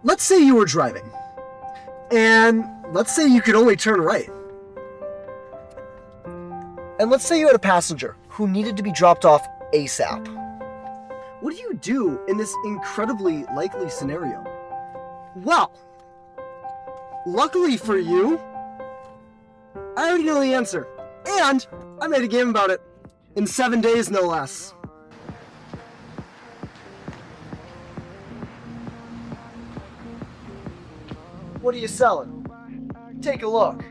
let's say you were driving, and let's say you could only turn right. And let's say you had a passenger who needed to be dropped off ASAP. What do you do in this incredibly likely scenario? Well, luckily for you, I already know the answer. And I made a game about it. In 7 days, no less. What are you selling? Take a look.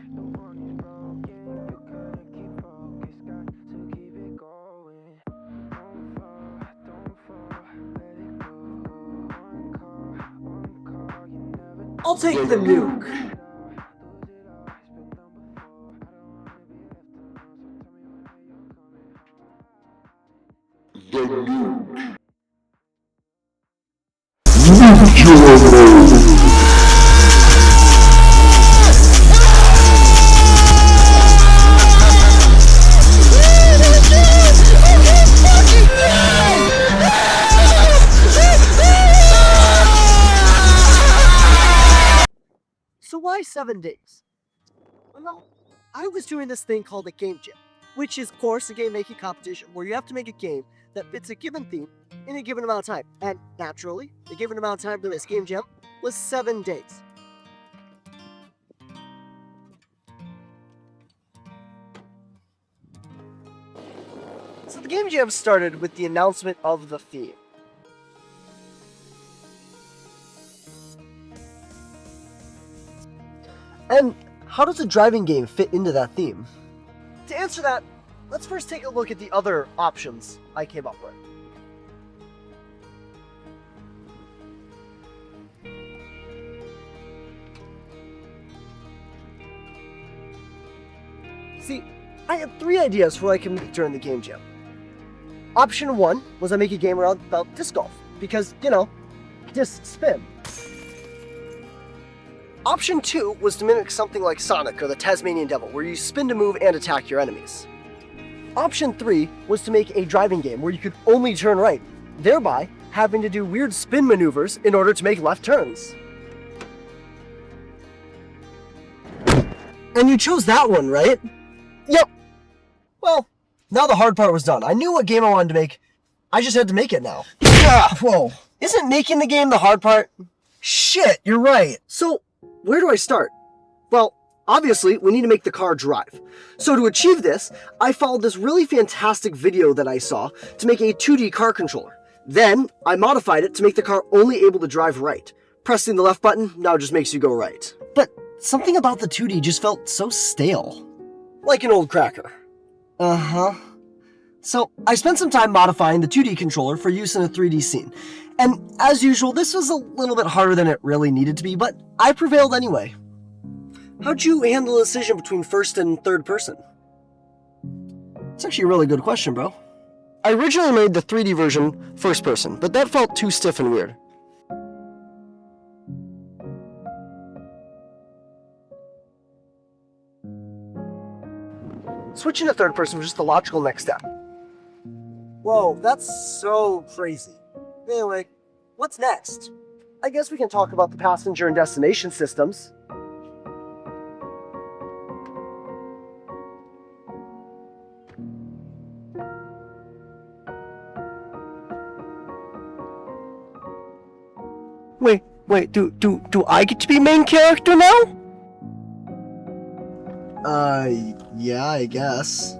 I'll take the nuke. So why 7 days? Well, I was doing this thing called a game jam, which is, of course, a game making competition where you have to make a game that fits a given theme in a given amount of time. And naturally, the given amount of time for this game jam was 7 days. So the game jam started with the announcement of the theme. And how does a driving game fit into that theme? To answer that, let's first take a look at the other options I came up with. See, I had 3 ideas for what I can make during the game jam. Option 1 was I make a game about disc golf, because, you know, discs spin. Option 2 was to mimic something like Sonic or the Tasmanian Devil, where you spin to move and attack your enemies. Option 3 was to make a driving game where you could only turn right, thereby having to do weird spin maneuvers in order to make left turns. And you chose that one, right? Yep. Well, now the hard part was done. I knew what game I wanted to make. I just had to make it now. Whoa. Isn't making the game the hard part? Shit, you're right. So, where do I start? Well, obviously, we need to make the car drive. So to achieve this, I followed this really fantastic video that I saw to make a 2D car controller. Then, I modified it to make the car only able to drive right. Pressing the left button now just makes you go right. But something about the 2D just felt so stale. Like an old cracker. Uh-huh. So, I spent some time modifying the 2D controller for use in a 3D scene. And as usual, this was a little bit harder than it really needed to be, but I prevailed anyway. How'd you handle the decision between first and third person? It's actually a really good question, bro. I originally made the 3D version first person, but that felt too stiff and weird. Switching to third person was just the logical next step. Whoa, that's so crazy. Anyway, what's next? I guess we can talk about the passenger and destination systems. Wait, do I get to be main character now? Yeah, I guess.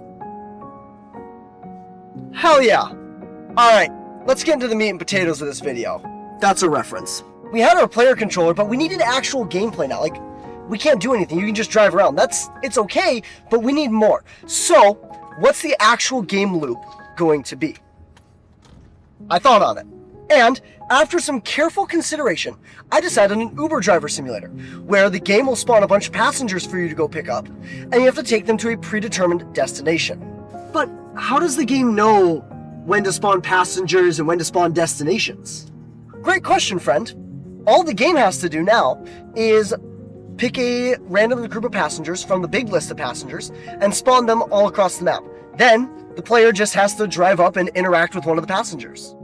Hell yeah! Alright, let's get into the meat and potatoes of this video. That's a reference. We had our player controller, but we needed actual gameplay now. Like, we can't do anything, you can just drive around. It's okay, but we need more. So, what's the actual game loop going to be? I thought on it. And, after some careful consideration, I decided on an Uber driver simulator, where the game will spawn a bunch of passengers for you to go pick up, and you have to take them to a predetermined destination. But how does the game know when to spawn passengers and when to spawn destinations? Great question, friend. All the game has to do now is pick a random group of passengers from the big list of passengers and spawn them all across the map. Then, the player just has to drive up and interact with one of the passengers.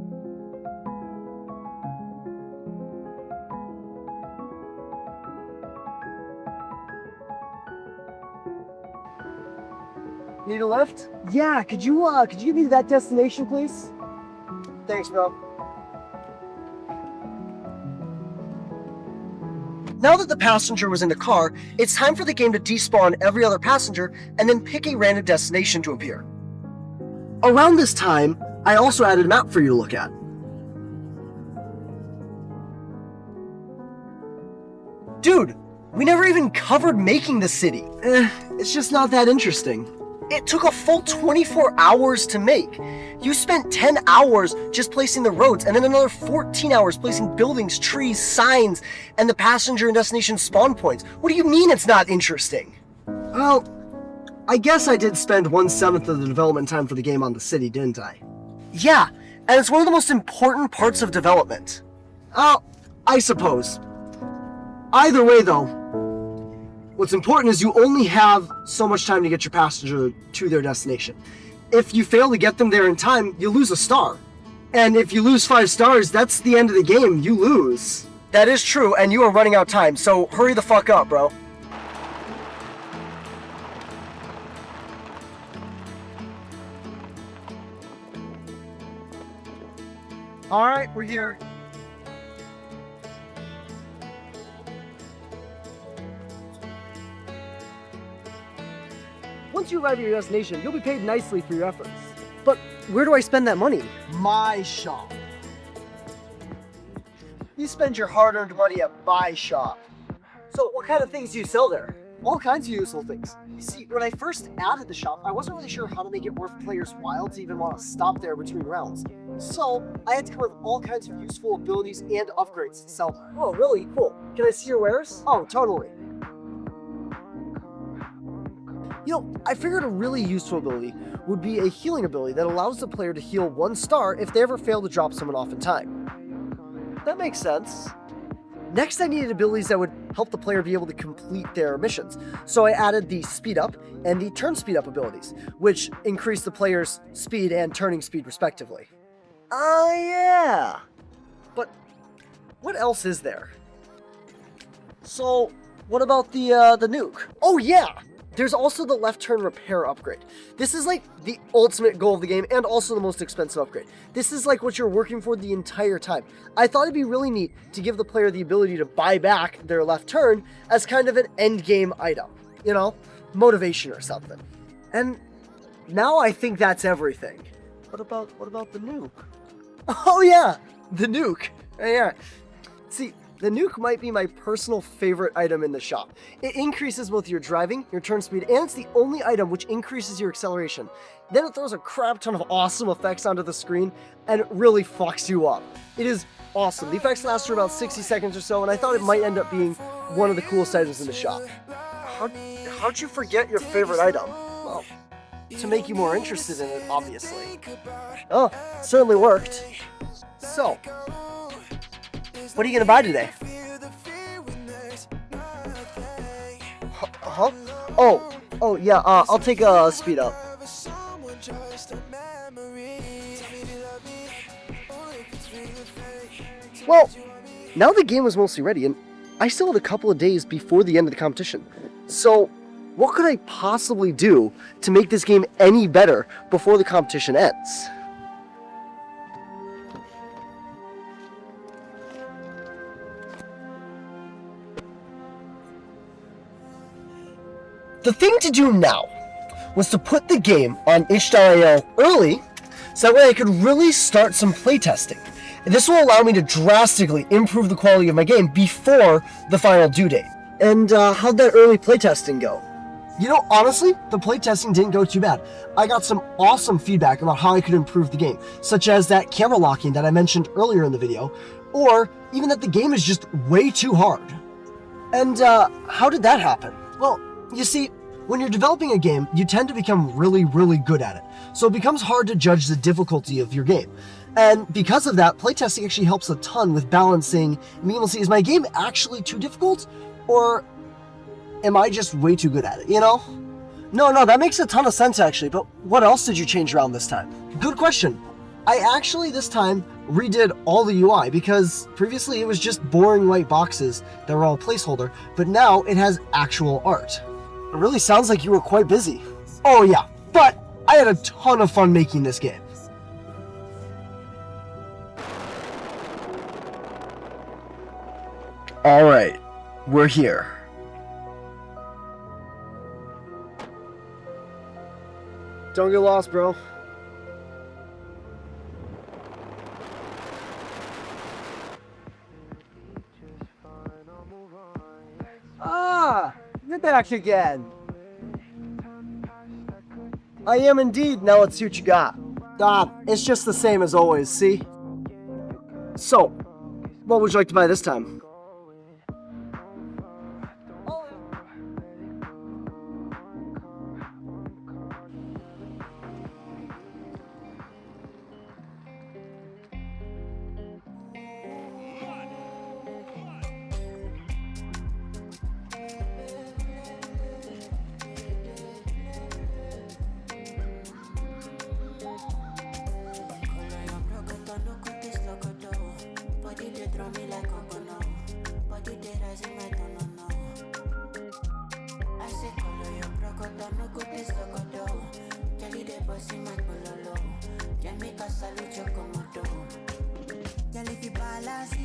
Need a lift? Yeah, could you give me that destination, please? Thanks, bro. Now that the passenger was in the car, it's time for the game to despawn every other passenger and then pick a random destination to appear. Around this time, I also added a map for you to look at. Dude, we never even covered making the city. It's just not that interesting. It took a full 24 hours to make. You spent 10 hours just placing the roads, and then another 14 hours placing buildings, trees, signs, and the passenger and destination spawn points. What do you mean it's not interesting? Well, I guess I did spend 1/7 of the development time for the game on the city, didn't I? Yeah, and it's one of the most important parts of development. Oh, I suppose. Either way, though, what's important is you only have so much time to get your passenger to their destination. If you fail to get them there in time, you lose a star. And if you lose 5 stars, that's the end of the game. You lose. That is true, and you are running out of time, so hurry the fuck up, bro. Alright, we're here. Once you arrive at your destination, you'll be paid nicely for your efforts. But where do I spend that money? My shop. You spend your hard-earned money at my shop. So what kind of things do you sell there? All kinds of useful things. You see, when I first added the shop, I wasn't really sure how to make it worth players' while to even want to stop there between rounds. So I had to come up with all kinds of useful abilities and upgrades to sell there. Oh, really? Cool. Can I see your wares? Oh, totally. You know, I figured a really useful ability would be a healing ability that allows the player to heal 1 star if they ever fail to drop someone off in time. That makes sense. Next, I needed abilities that would help the player be able to complete their missions. So I added the speed up and the turn speed up abilities, which increase the player's speed and turning speed respectively. Yeah. But what else is there? So, what about the nuke? Oh yeah! There's also the left turn repair upgrade. This is like the ultimate goal of the game and also the most expensive upgrade. This is like what you're working for the entire time. I thought it'd be really neat to give the player the ability to buy back their left turn as kind of an end game item. You know, motivation or something. And now I think that's everything. What about the nuke? Oh yeah, the nuke. Yeah. See, the nuke might be my personal favorite item in the shop. It increases both your driving, your turn speed, and it's the only item which increases your acceleration. Then it throws a crap ton of awesome effects onto the screen, and it really fucks you up. It is awesome. The effects last for about 60 seconds or so, and I thought it might end up being one of the coolest items in the shop. How'd you forget your favorite item? Well, to make you more interested in it, obviously. Oh, it certainly worked. So, what are you gonna buy today? Huh? Oh yeah, I'll take a speed up. Well, now the game was mostly ready, and I still had a couple of days before the end of the competition. So, what could I possibly do to make this game any better before the competition ends? The thing to do now was to put the game on itch.io early, so that way I could really start some playtesting. This will allow me to drastically improve the quality of my game before the final due date. And how'd that early playtesting go? You know, honestly, the playtesting didn't go too bad. I got some awesome feedback about how I could improve the game, such as that camera locking that I mentioned earlier in the video, or even that the game is just way too hard. And how did that happen? Well, you see, when you're developing a game, you tend to become really, really good at it. So it becomes hard to judge the difficulty of your game. And because of that, playtesting actually helps a ton with balancing, being able to see, is my game actually too difficult? Or am I just way too good at it, you know? No, that makes a ton of sense actually, but what else did you change around this time? Good question. I actually this time redid all the UI because previously it was just boring white boxes that were all placeholder, but now it has actual art. It really sounds like you were quite busy. Oh yeah, But I had a ton of fun making this game. Alright, we're here. Don't get lost, bro. Ah, you're back again. I am indeed. Now let's see what you got. It's just the same as always, see? So, what would you like to buy this time? Ya le fi balance